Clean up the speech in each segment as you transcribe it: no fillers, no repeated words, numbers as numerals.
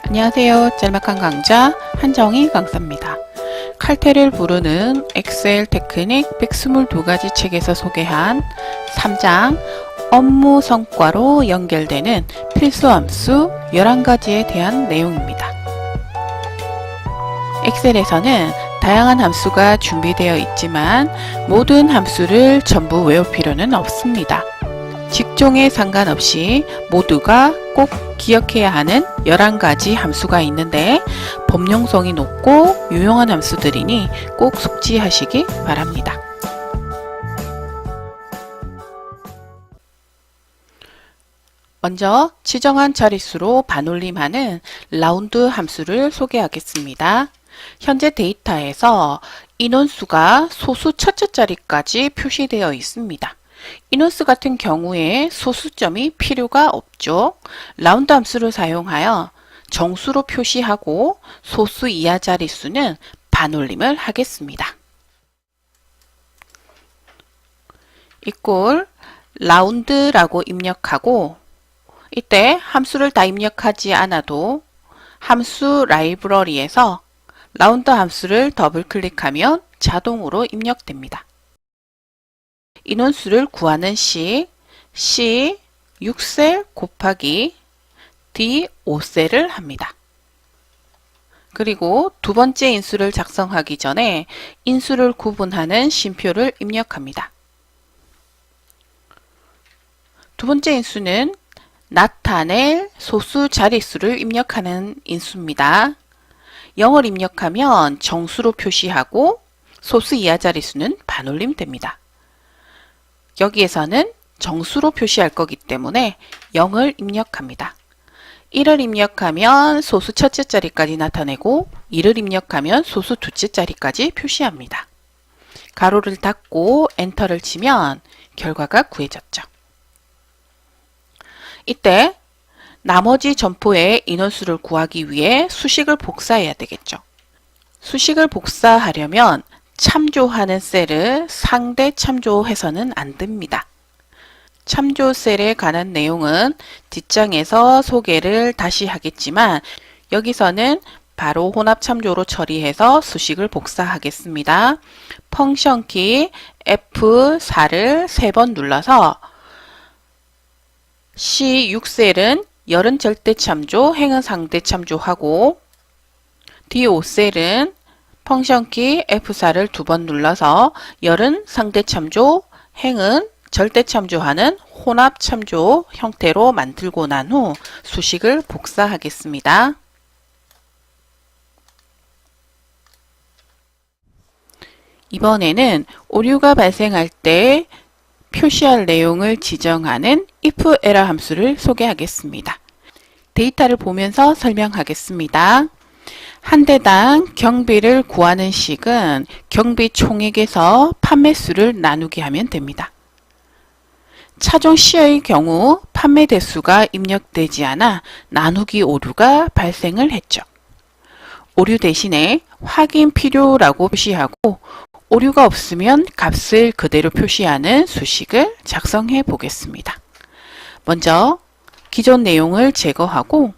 안녕하세요. 짤막한 강좌 한정희 강사입니다. 칼퇴를 부르는 엑셀 테크닉 122가지 책에서 소개한 3장 업무 성과로 연결되는 필수 함수 11가지에 대한 내용입니다. 엑셀에서는 다양한 함수가 준비되어 있지만 모든 함수를 전부 외울 필요는 없습니다. 직종에 상관없이 모두가 꼭 기억해야 하는 11가지 함수가 있는데 범용성이 높고 유용한 함수들이니 꼭 숙지하시기 바랍니다. 먼저 지정한 자릿수로 반올림하는 라운드 함수를 소개하겠습니다. 현재 데이터에서 인원수가 소수 첫째 자리까지 표시되어 있습니다. 인원수 같은 경우에 소수점이 필요가 없죠. 라운드 함수를 사용하여 정수로 표시하고 소수 이하 자릿수는 반올림을 하겠습니다. 이꼴 라운드라고 입력하고 이때 함수를 다 입력하지 않아도 함수 라이브러리에서 라운드 함수를 더블 클릭하면 자동으로 입력됩니다. 인원수를 구하는 식 C 6셀 곱하기 D 5셀을 합니다. 그리고 두 번째 인수를 작성하기 전에 인수를 구분하는 쉼표를 입력합니다. 두 번째 인수는 나타낼 소수 자릿수를 입력하는 인수입니다. 0을 입력하면 정수로 표시하고 소수 이하 자릿수는 반올림 됩니다. 여기에서는 정수로 표시할 거기 때문에 0을 입력합니다. 1을 입력하면 소수 첫째 자리까지 나타내고 2를 입력하면 소수 둘째 자리까지 표시합니다. 가로를 닫고 엔터를 치면 결과가 구해졌죠. 이때 나머지 점포의 인원수를 구하기 위해 수식을 복사해야 되겠죠. 수식을 복사하려면 참조하는 셀을 상대 참조해서는 안 됩니다. 참조 셀에 관한 내용은 뒷장에서 소개를 다시 하겠지만 여기서는 바로 혼합 참조로 처리해서 수식을 복사하겠습니다. 펑션 키 F4를 3번 눌러서 C6셀은 열은 절대 참조, 행은 상대 참조하고 D5셀은 펑션 키 F4를 2번 눌러서 열은 상대 참조, 행은 절대 참조하는 혼합 참조 형태로 만들고 난 후 수식을 복사하겠습니다. 이번에는 오류가 발생할 때 표시할 내용을 지정하는 if error 함수를 소개하겠습니다. 데이터를 보면서 설명하겠습니다. 한 대당 경비를 구하는 식은 경비 총액에서 판매수를 나누게 하면 됩니다. 차종 C의 경우 판매 대수가 입력되지 않아 나누기 오류가 발생을 했죠. 오류 대신에 확인 필요라고 표시하고 오류가 없으면 값을 그대로 표시하는 수식을 작성해 보겠습니다. 먼저 기존 내용을 제거하고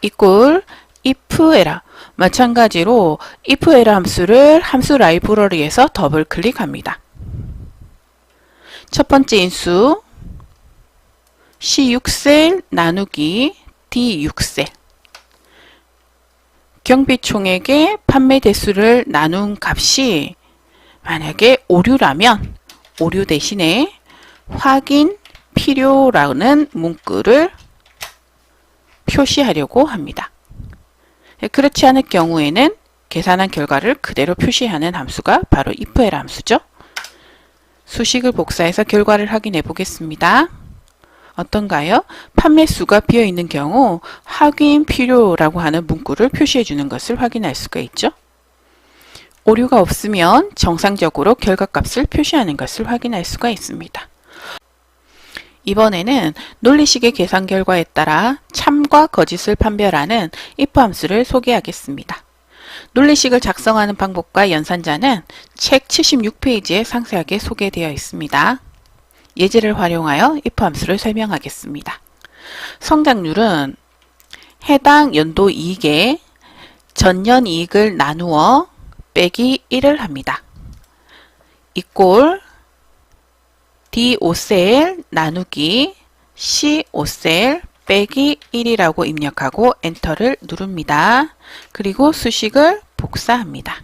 이꼴 if error 마찬가지로 if error 함수를 함수 라이브러리에서 더블 클릭합니다. 첫 번째 인수 C6셀 나누기 D6셀 경비 총액의 판매 대수를 나눈 값이 만약에 오류라면 오류 대신에 확인 필요라는 문구를 표시하려고 합니다. 그렇지 않을 경우에는 계산한 결과를 그대로 표시하는 함수가 바로 if error 함수죠. 수식을 복사해서 결과를 확인해 보겠습니다. 어떤가요? 판매수가 비어있는 경우 확인 필요라고 하는 문구를 표시해 주는 것을 확인할 수가 있죠. 오류가 없으면 정상적으로 결과값을 표시하는 것을 확인할 수가 있습니다. 이번에는 논리식의 계산 결과에 따라 참과 거짓을 판별하는 if 함수를 소개하겠습니다. 논리식을 작성하는 방법과 연산자는 책 76페이지에 상세하게 소개되어 있습니다. 예제를 활용하여 if 함수를 설명하겠습니다. 성장률은 해당 연도 이익에 전년 이익을 나누어 빼기 1을 합니다. 이꼴 D5셀 나누기 C5셀 빼기 1이라고 입력하고 엔터를 누릅니다. 그리고 수식을 복사합니다.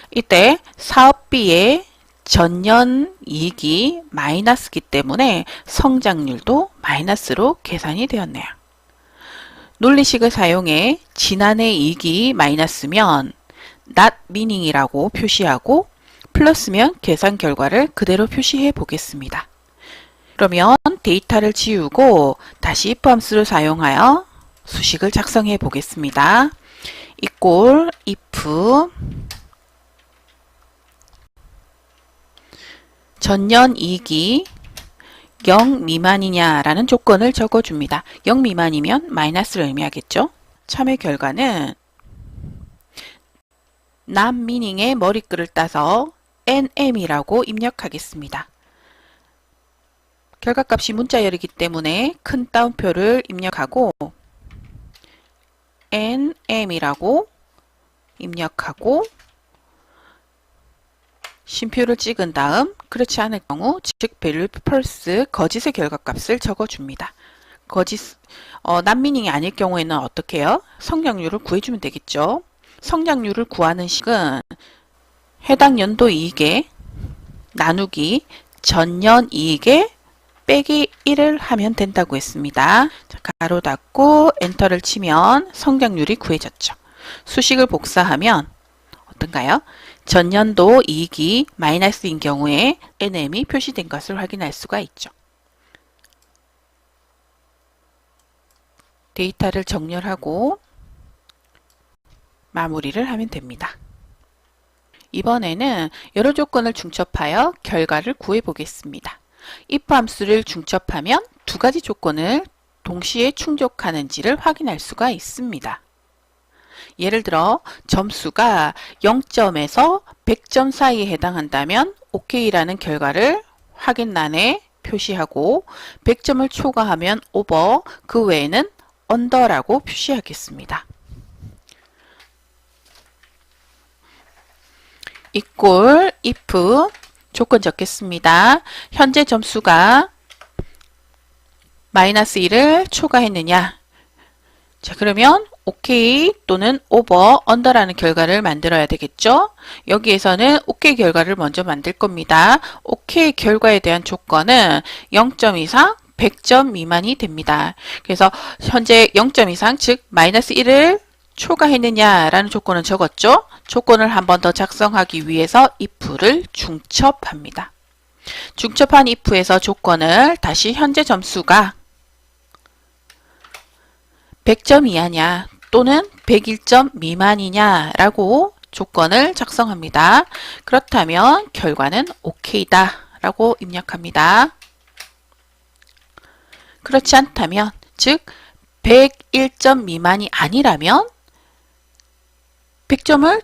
이때 사업비의 전년 이익이 마이너스기 때문에 성장률도 마이너스로 계산이 되었네요. 논리식을 사용해 지난해 이익이 마이너스면 not meaning이라고 표시하고 플러스면 계산 결과를 그대로 표시해 보겠습니다. 그러면 데이터를 지우고 다시 if 함수를 사용하여 수식을 작성해 보겠습니다. equal if 전년 이익이 0 미만이냐라는 조건을 적어줍니다. 0 미만이면 마이너스를 의미하겠죠. 참여 결과는 not meaning의 머리글을 따서 nm이라고 입력하겠습니다. 결과값이 문자열이기 때문에 큰 따옴표를 입력하고 nm이라고 입력하고 쉼표를 찍은 다음 그렇지 않을 경우 즉 value false 거짓의 결과값을 적어줍니다. not meaning이 아닐 경우에는 어떻게 해요? 성장률을 구해주면 되겠죠. 성장률을 구하는 식은 해당 연도 이익에 나누기 전년 이익에 빼기 1을 하면 된다고 했습니다. 자, 가로 닫고 엔터를 치면 성장률이 구해졌죠. 수식을 복사하면 어떤가요? 전년도 이익이 마이너스인 경우에 NM이 표시된 것을 확인할 수가 있죠. 데이터를 정렬하고 마무리를 하면 됩니다. 이번에는 여러 조건을 중첩하여 결과를 구해 보겠습니다. if 함수를 중첩하면 두 가지 조건을 동시에 충족하는지를 확인할 수가 있습니다. 예를 들어 점수가 0점에서 100점 사이에 해당한다면 OK라는 결과를 확인란에 표시하고 100점을 초과하면 over, 그 외에는 under라고 표시하겠습니다. equal if 조건 적겠습니다. 현재 점수가 마이너스 1을 초과했느냐? 자, 그러면 OK 또는 over, under라는 결과를 만들어야 되겠죠? 여기에서는 OK 결과를 먼저 만들 겁니다. OK 결과에 대한 조건은 0점 이상 100점 미만이 됩니다. 그래서 현재 0점 이상, 즉 마이너스 1을 초과했느냐라는 조건은 적었죠? 조건을 한 번 더 작성하기 위해서 if를 중첩합니다. 중첩한 if에서 조건을 다시 현재 점수가 100점 이하냐 또는 101점 미만이냐 라고 조건을 작성합니다. 그렇다면 결과는 OK다 라고 입력합니다. 그렇지 않다면, 즉 101점 미만이 아니라면 100점을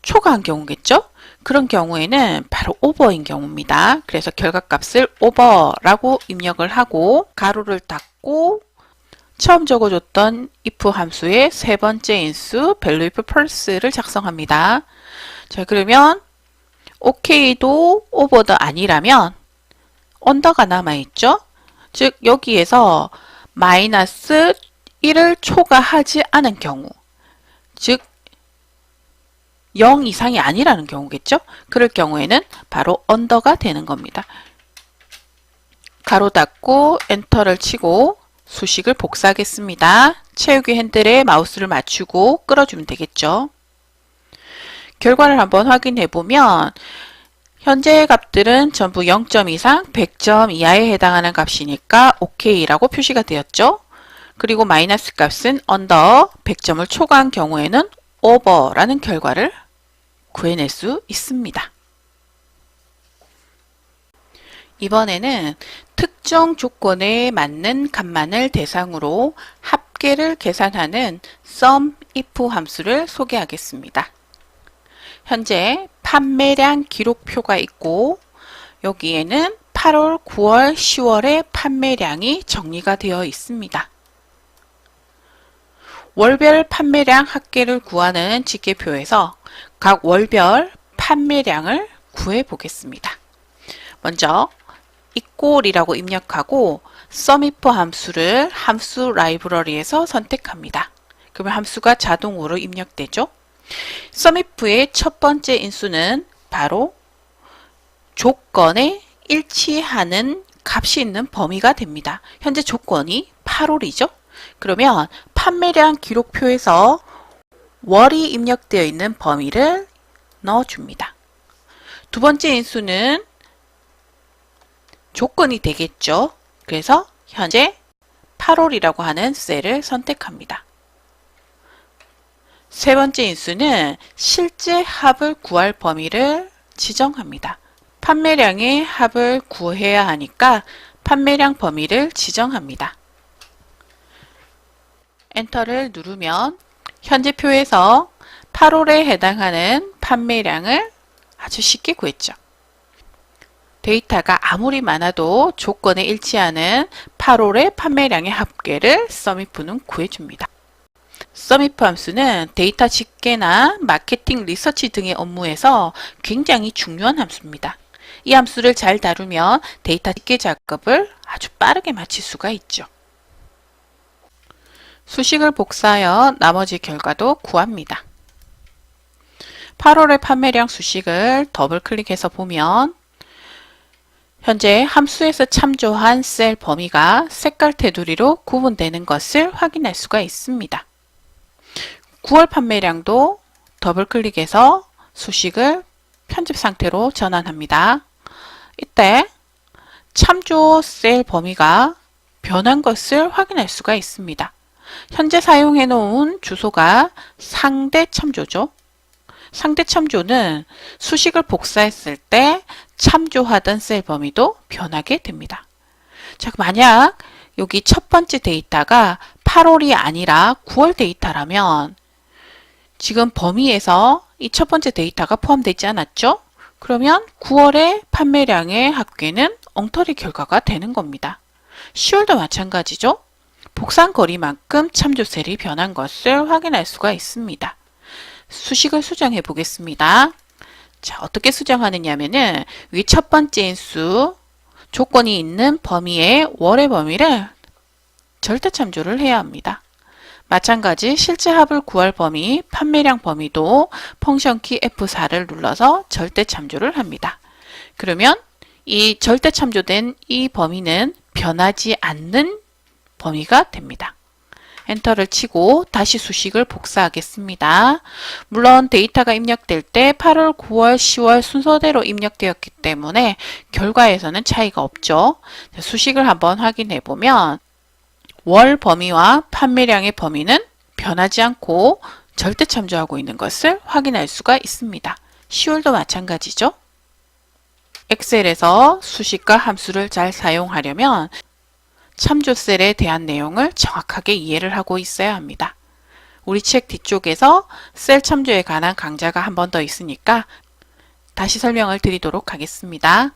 초과한 경우겠죠? 그런 경우에는 바로 over인 경우입니다. 그래서 결과값을 over라고 입력을 하고 가로를 닫고 처음 적어줬던 if 함수의 세 번째 인수 value if false를 작성합니다. 자, 그러면 OK도 over도 아니라면 under가 남아있죠? 즉 여기에서 마이너스 1을 초과하지 않은 경우, 즉 0 이상이 아니라는 경우겠죠? 그럴 경우에는 바로 under가 되는 겁니다. 가로 닫고 엔터를 치고 수식을 복사하겠습니다. 채우기 핸들에 마우스를 맞추고 끌어주면 되겠죠. 결과를 한번 확인해 보면 현재 값들은 전부 0점 이상 100점 이하에 해당하는 값이니까 OK라고 표시가 되었죠. 그리고 마이너스 값은 under 100점을 초과한 경우에는 over라는 결과를 구해낼 수 있습니다. 이번에는 특정 조건에 맞는 값만을 대상으로 합계를 계산하는 sum if 함수를 소개하겠습니다. 현재 판매량 기록표가 있고 여기에는 8월, 9월, 10월의 판매량이 정리가 되어 있습니다. 월별 판매량 합계를 구하는 집계표에서 각 월별 판매량을 구해 보겠습니다. 먼저 equal이라고 입력하고 SUMIF 함수를 함수 라이브러리에서 선택합니다. 그러면 함수가 자동으로 입력되죠. SUMIF의 첫 번째 인수는 바로 조건에 일치하는 값이 있는 범위가 됩니다. 현재 조건이 8월이죠. 그러면 판매량 기록표에서 월이 입력되어 있는 범위를 넣어줍니다. 두 번째 인수는 조건이 되겠죠. 그래서 현재 8월이라고 하는 셀을 선택합니다. 세 번째 인수는 실제 합을 구할 범위를 지정합니다. 판매량의 합을 구해야 하니까 판매량 범위를 지정합니다. 엔터를 누르면 현재 표에서 8월에 해당하는 판매량을 아주 쉽게 구했죠. 데이터가 아무리 많아도 조건에 일치하는 8월의 판매량의 합계를 SUMIF는 구해줍니다. SUMIF 함수는 데이터 집계나 마케팅 리서치 등의 업무에서 굉장히 중요한 함수입니다. 이 함수를 잘 다루면 데이터 집계 작업을 아주 빠르게 마칠 수가 있죠. 수식을 복사하여 나머지 결과도 구합니다. 8월의 판매량 수식을 더블 클릭해서 보면 현재 함수에서 참조한 셀 범위가 색깔 테두리로 구분되는 것을 확인할 수가 있습니다. 9월 판매량도 더블 클릭해서 수식을 편집 상태로 전환합니다. 이때 참조 셀 범위가 변한 것을 확인할 수가 있습니다. 현재 사용해 놓은 주소가 상대 참조죠. 상대 참조는 수식을 복사했을 때 참조하던 셀 범위도 변하게 됩니다. 자, 만약 여기 첫 번째 데이터가 8월이 아니라 9월 데이터라면 지금 범위에서 이 첫 번째 데이터가 포함되지 않았죠? 그러면 9월의 판매량의 합계는 엉터리 결과가 되는 겁니다. 10월도 마찬가지죠? 복사한 거리만큼 참조 셀이 변한 것을 확인할 수가 있습니다. 수식을 수정해 보겠습니다. 자, 어떻게 수정하느냐면은 위 첫 번째 인수 조건이 있는 범위의 월의 범위를 절대 참조를 해야 합니다. 마찬가지 실제 합을 구할 범위, 판매량 범위도 펑션 키 F4를 눌러서 절대 참조를 합니다. 그러면 이 절대 참조된 이 범위는 변하지 않는 범위가 됩니다. 엔터를 치고 다시 수식을 복사하겠습니다. 물론 데이터가 입력될 때 8월, 9월, 10월 순서대로 입력되었기 때문에 결과에서는 차이가 없죠. 수식을 한번 확인해 보면 월 범위와 판매량의 범위는 변하지 않고 절대 참조하고 있는 것을 확인할 수가 있습니다. 10월도 마찬가지죠. 엑셀에서 수식과 함수를 잘 사용하려면 참조 셀에 대한 내용을 정확하게 이해를 하고 있어야 합니다. 우리 책 뒤쪽에서 셀 참조에 관한 강좌가 한 번 더 있으니까 다시 설명을 드리도록 하겠습니다.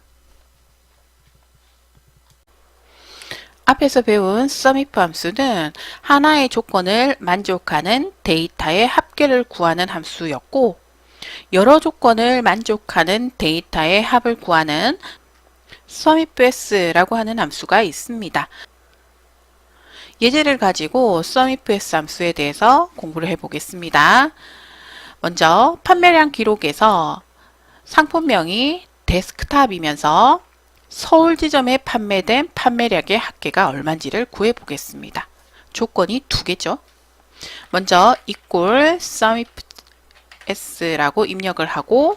앞에서 배운 SUMIF 함수는 하나의 조건을 만족하는 데이터의 합계를 구하는 함수였고 여러 조건을 만족하는 데이터의 합을 구하는 SUMIFS라고 하는 함수가 있습니다. 예제를 가지고 SUMIFS 함수에 대해서 공부를 해보겠습니다. 먼저 판매량 기록에서 상품명이 데스크탑이면서 서울 지점에 판매된 판매량의 합계가 얼마인지를 구해 보겠습니다. 조건이 두 개죠. 먼저 equal SUMIFS라고 입력을 하고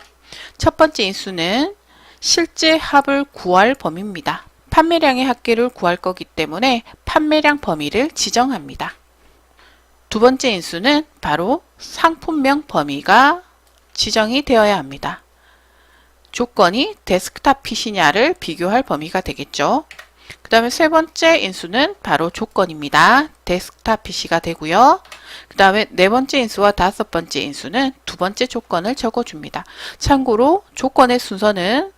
첫 번째 인수는 실제 합을 구할 범위입니다. 판매량의 합계를 구할 거기 때문에 판매량 범위를 지정합니다. 두 번째 인수는 바로 상품명 범위가 지정이 되어야 합니다. 조건이 데스크탑 PC냐를 비교할 범위가 되겠죠. 그 다음에 세 번째 인수는 바로 조건입니다. 데스크탑 PC가 되고요. 그 다음에 네 번째 인수와 다섯 번째 인수는 두 번째 조건을 적어줍니다. 참고로 조건의 순서는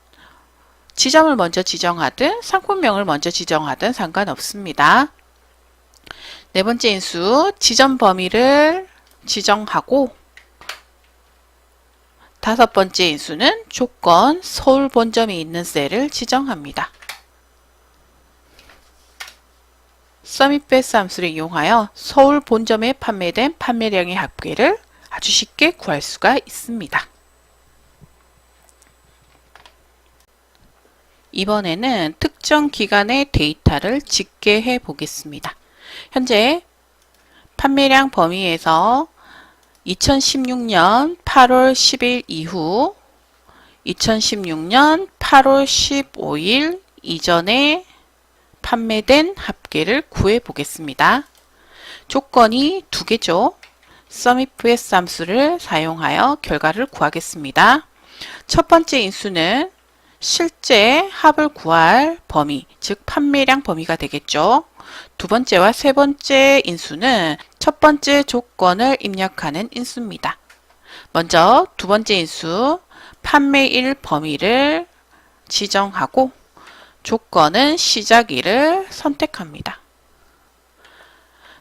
지점을 먼저 지정하든 상품명을 먼저 지정하든 상관없습니다. 네 번째 인수, 지점 범위를 지정하고 다섯 번째 인수는 조건, 서울 본점이 있는 셀을 지정합니다. 서밋베이스 함수를 이용하여 서울 본점에 판매된 판매량의 합계를 아주 쉽게 구할 수가 있습니다. 이번에는 특정 기간의 데이터를 집계해 보겠습니다. 현재 판매량 범위에서 2016년 8월 10일 이후 2016년 8월 15일 이전에 판매된 합계를 구해 보겠습니다. 조건이 두 개죠. SUMIFS 함수를 사용하여 결과를 구하겠습니다. 첫 번째 인수는 실제 합을 구할 범위, 즉 판매량 범위가 되겠죠. 두 번째와 세 번째 인수는 첫 번째 조건을 입력하는 인수입니다. 먼저 두 번째 인수, 판매일 범위를 지정하고 조건은 시작일을 선택합니다.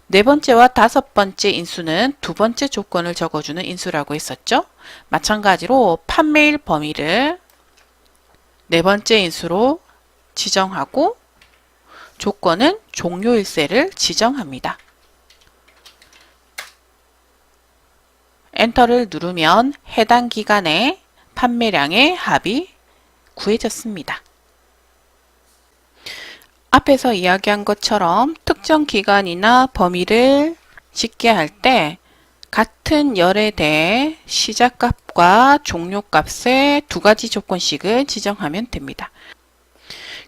네 번째와 다섯 번째 인수는 두 번째 조건을 적어주는 인수라고 했었죠. 마찬가지로 판매일 범위를 네 번째 인수로 지정하고 조건은 종료일 셀을 지정합니다. 엔터를 누르면 해당 기간의 판매량의 합이 구해졌습니다. 앞에서 이야기한 것처럼 특정 기간이나 범위를 집계할 때 같은 열에 대해 시작값과 종료값의 두 가지 조건씩을 지정하면 됩니다.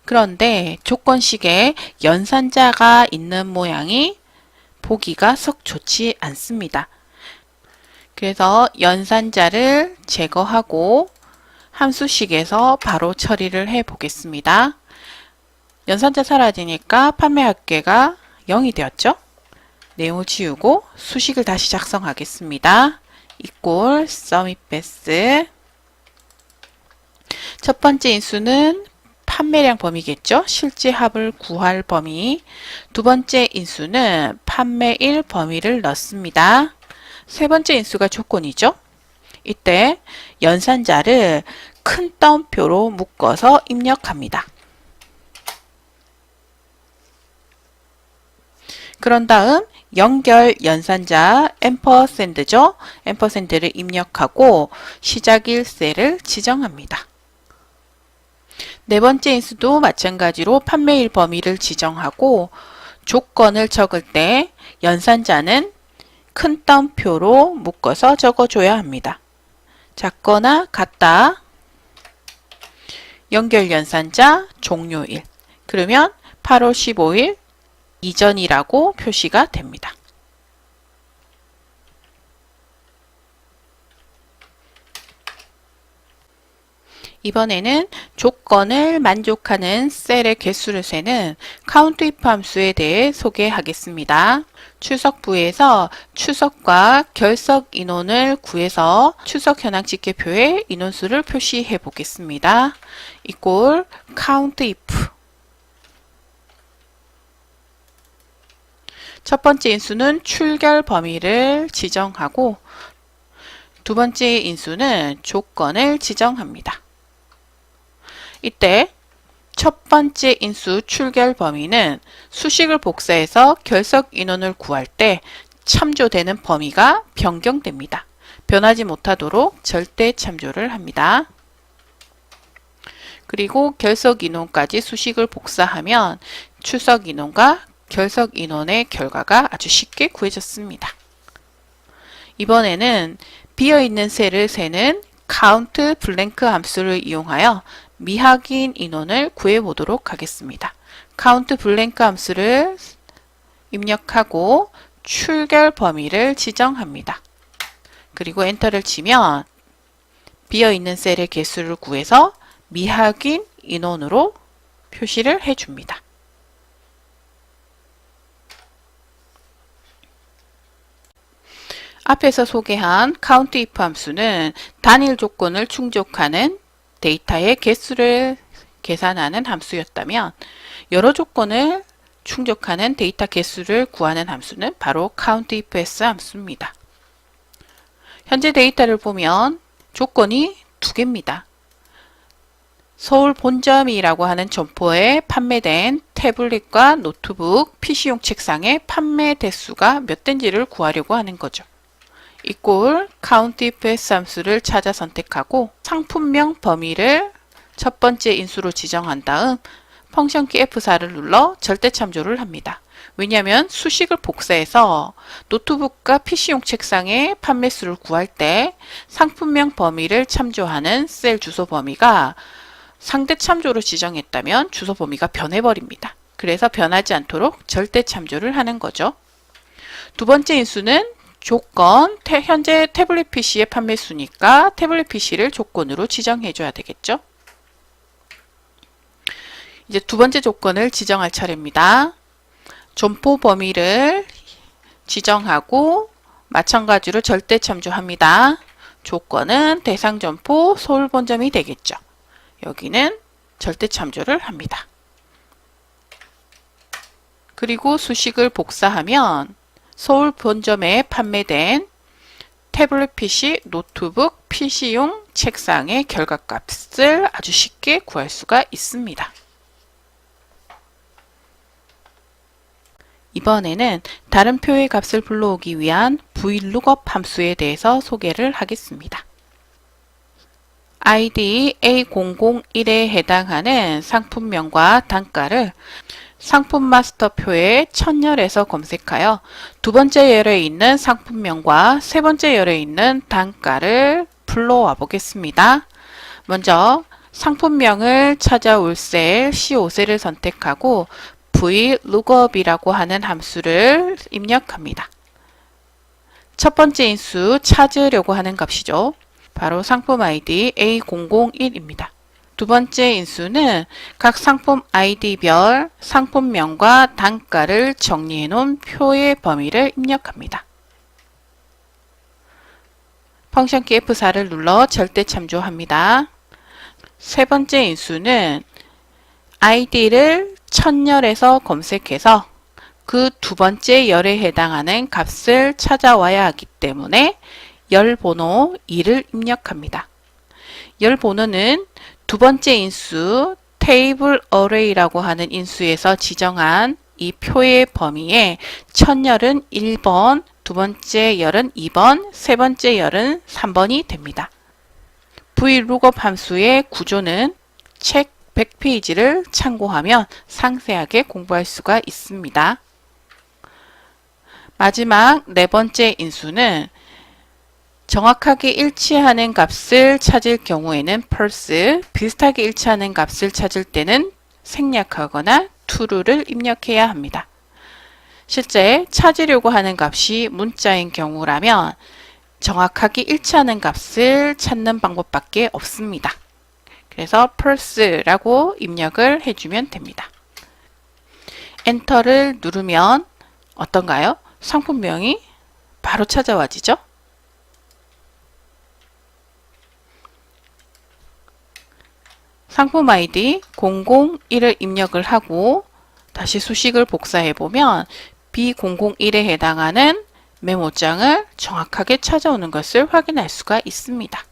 그런데 조건식에 연산자가 있는 모양이 보기가 썩 좋지 않습니다. 그래서 연산자를 제거하고 함수식에서 바로 처리를 해 보겠습니다. 연산자 사라지니까 판매 합계가 0이 되었죠. 내용을 지우고 수식을 다시 작성하겠습니다. equal SUMIFS 첫 번째 인수는 판매량 범위겠죠. 실제 합을 구할 범위. 두 번째 인수는 판매일 범위를 넣습니다. 세 번째 인수가 조건이죠. 이때 연산자를 큰 따옴표로 묶어서 입력합니다. 그런 다음 연결 연산자 앰퍼샌드죠. 앰퍼샌드를 입력하고 시작일 셀을 지정합니다. 네 번째 인수도 마찬가지로 판매일 범위를 지정하고 조건을 적을 때 연산자는 큰 따옴표로 묶어서 적어줘야 합니다. 작거나 같다. 연결 연산자 종료일. 그러면 8월 15일 이전이라고 표시가 됩니다. 이번에는 조건을 만족하는 셀의 개수를 세는 COUNTIF 함수에 대해 소개하겠습니다. 추석부에서 추석과 결석 인원을 구해서 추석 현황 집계표에 인원수를 표시해 보겠습니다. equal COUNTIF 첫 번째 인수는 출결 범위를 지정하고 두 번째 인수는 조건을 지정합니다. 이때 첫 번째 인수 출결 범위는 수식을 복사해서 결석 인원을 구할 때 참조되는 범위가 변경됩니다. 변하지 못하도록 절대 참조를 합니다. 그리고 결석 인원까지 수식을 복사하면 출석 인원과 결석 인원의 결과가 아주 쉽게 구해졌습니다. 이번에는 비어있는 셀을 세는 count blank 함수를 이용하여 미확인 인원을 구해보도록 하겠습니다. count blank 함수를 입력하고 출결 범위를 지정합니다. 그리고 엔터를 치면 비어있는 셀의 개수를 구해서 미확인 인원으로 표시를 해줍니다. 앞에서 소개한 COUNTIF 함수는 단일 조건을 충족하는 데이터의 개수를 계산하는 함수였다면 여러 조건을 충족하는 데이터 개수를 구하는 함수는 바로 countIfs 함수입니다. 현재 데이터를 보면 조건이 두 개입니다. 서울 본점이라고 하는 점포에 판매된 태블릿과 노트북, PC용 책상의 판매 대수가 몇 대인지를 구하려고 하는 거죠. equal countIfs 함수를 찾아 선택하고 상품명 범위를 첫 번째 인수로 지정한 다음 펑션키 F4를 눌러 절대참조를 합니다. 왜냐하면 수식을 복사해서 노트북과 PC용 책상의 판매수를 구할 때 상품명 범위를 참조하는 셀 주소 범위가 상대 참조로 지정했다면 주소 범위가 변해버립니다. 그래서 변하지 않도록 절대 참조를 하는 거죠. 두 번째 인수는 조건, 현재 태블릿 PC의 판매수니까 태블릿 PC를 조건으로 지정해줘야 되겠죠. 이제 두 번째 조건을 지정할 차례입니다. 점포 범위를 지정하고 마찬가지로 절대 참조합니다. 조건은 대상 점포 서울 본점이 되겠죠. 여기는 절대 참조를 합니다. 그리고 수식을 복사하면 서울 본점에 판매된 태블릿 PC, 노트북, PC용 책상의 결과값을 아주 쉽게 구할 수가 있습니다. 이번에는 다른 표의 값을 불러오기 위한 VLOOKUP 함수에 대해서 소개를 하겠습니다. ID A001에 해당하는 상품명과 단가를 상품 마스터표의 첫열에서 검색하여 두 번째 열에 있는 상품명과 세 번째 열에 있는 단가를 불러와 보겠습니다. 먼저 상품명을 찾아올 셀 C5셀을 선택하고 VLOOKUP이라고 하는 함수를 입력합니다. 첫 번째 인수 찾으려고 하는 값이죠. 바로 상품 ID A001입니다. 두 번째 인수는 각 상품 ID별 상품명과 단가를 정리해 놓은 표의 범위를 입력합니다. 펑션키 F4를 눌러 절대 참조합니다. 세 번째 인수는 ID를 첫열에서 검색해서 그 두 번째 열에 해당하는 값을 찾아와야 하기 때문에 열 번호 2를 입력합니다. 열 번호는 두 번째 인수 테이블 어레이라고 하는 인수에서 지정한 이 표의 범위에 첫 열은 1번, 두 번째 열은 2번, 세 번째 열은 3번이 됩니다. VLOOKUP 함수의 구조는 책 100페이지를 참고하면 상세하게 공부할 수가 있습니다. 마지막 네 번째 인수는 정확하게 일치하는 값을 찾을 경우에는 false, 비슷하게 일치하는 값을 찾을 때는 생략하거나 true를 입력해야 합니다. 실제 찾으려고 하는 값이 문자인 경우라면 정확하게 일치하는 값을 찾는 방법밖에 없습니다. 그래서 false라고 입력을 해주면 됩니다. 엔터를 누르면 어떤가요? 상품명이 바로 찾아와지죠? 상품 아이디 001을 입력을 하고 다시 수식을 복사해 보면 B001에 해당하는 메모장을 정확하게 찾아오는 것을 확인할 수가 있습니다.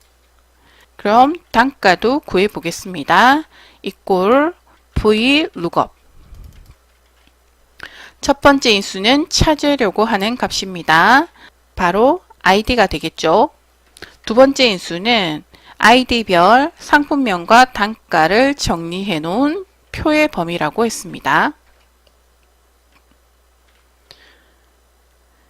그럼 단가도 구해 보겠습니다. equal VLOOKUP. 첫 번째 인수는 찾으려고 하는 값입니다. 바로 ID가 되겠죠. 두 번째 인수는 ID별 상품명과 단가를 정리해 놓은 표의 범위라고 했습니다.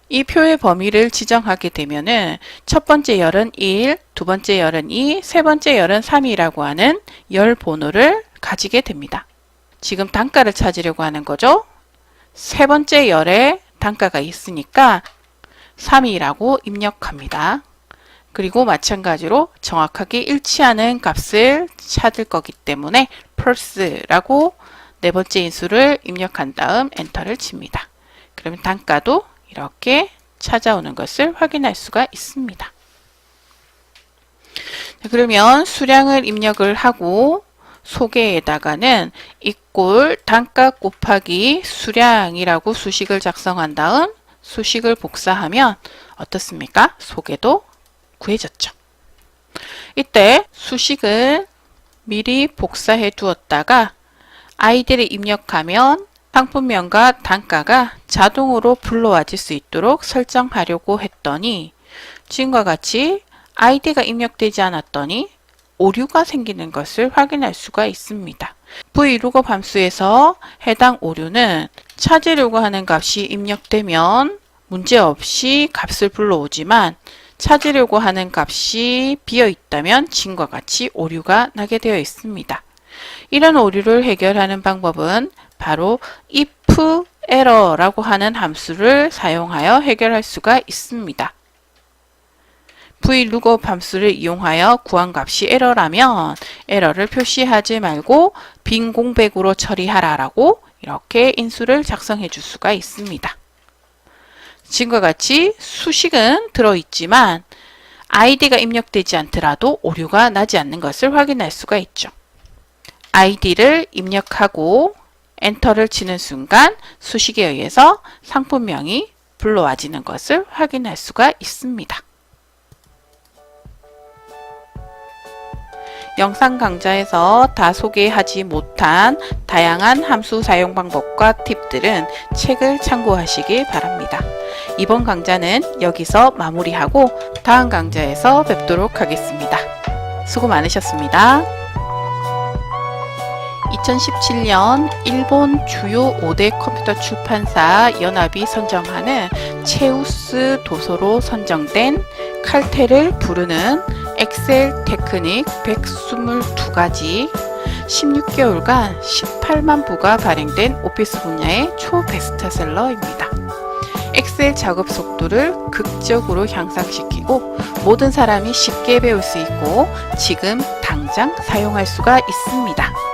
이 표의 범위를 지정하게 되면은 첫 번째 열은 1, 두 번째 열은 2, 세 번째 열은 3이라고 하는 열 번호를 가지게 됩니다. 지금 단가를 찾으려고 하는 거죠. 세 번째 열에 단가가 있으니까 3이라고 입력합니다. 그리고 마찬가지로 정확하게 일치하는 값을 찾을 거기 때문에 false라고 네 번째 인수를 입력한 다음 엔터를 칩니다. 그러면 단가도 이렇게 찾아오는 것을 확인할 수가 있습니다. 그러면 수량을 입력을 하고 소개에다가는 이꼴 단가 곱하기 수량이라고 수식을 작성한 다음 수식을 복사하면 어떻습니까? 소개도 구해졌죠. 이때 수식을 미리 복사해 두었다가 아이디를 입력하면 상품명과 단가가 자동으로 불러와질 수 있도록 설정하려고 했더니 지금과 같이 아이디가 입력되지 않았더니 오류가 생기는 것을 확인할 수가 있습니다. vlookup 함수에서 해당 오류는 찾으려고 하는 값이 입력되면 문제없이 값을 불러오지만 찾으려고 하는 값이 비어 있다면 지금과 같이 오류가 나게 되어 있습니다. 이런 오류를 해결하는 방법은 바로 if error라고 하는 함수를 사용하여 해결할 수가 있습니다. vlookup 함수를 이용하여 구한 값이 에러라면 에러를 표시하지 말고 빈 공백으로 처리하라 라고 이렇게 인수를 작성해 줄 수가 있습니다. 지금과 같이 수식은 들어있지만 아이디가 입력되지 않더라도 오류가 나지 않는 것을 확인할 수가 있죠. 아이디를 입력하고 엔터를 치는 순간 수식에 의해서 상품명이 불러와지는 것을 확인할 수가 있습니다. 영상 강좌에서 다 소개하지 못한 다양한 함수 사용 방법과 팁들은 책을 참고하시기 바랍니다. 이번 강좌는 여기서 마무리하고 다음 강좌에서 뵙도록 하겠습니다. 수고 많으셨습니다. 2017년 일본 주요 5대 컴퓨터 출판사 연합이 선정하는 체우스 도서로 선정된 칼퇴를 부르는 엑셀 테크닉 122가지 16개월간 18만 부가 발행된 오피스 분야의 초베스트셀러입니다. 엑셀 작업 속도를 극적으로 향상시키고 모든 사람이 쉽게 배울 수 있고 지금 당장 사용할 수가 있습니다.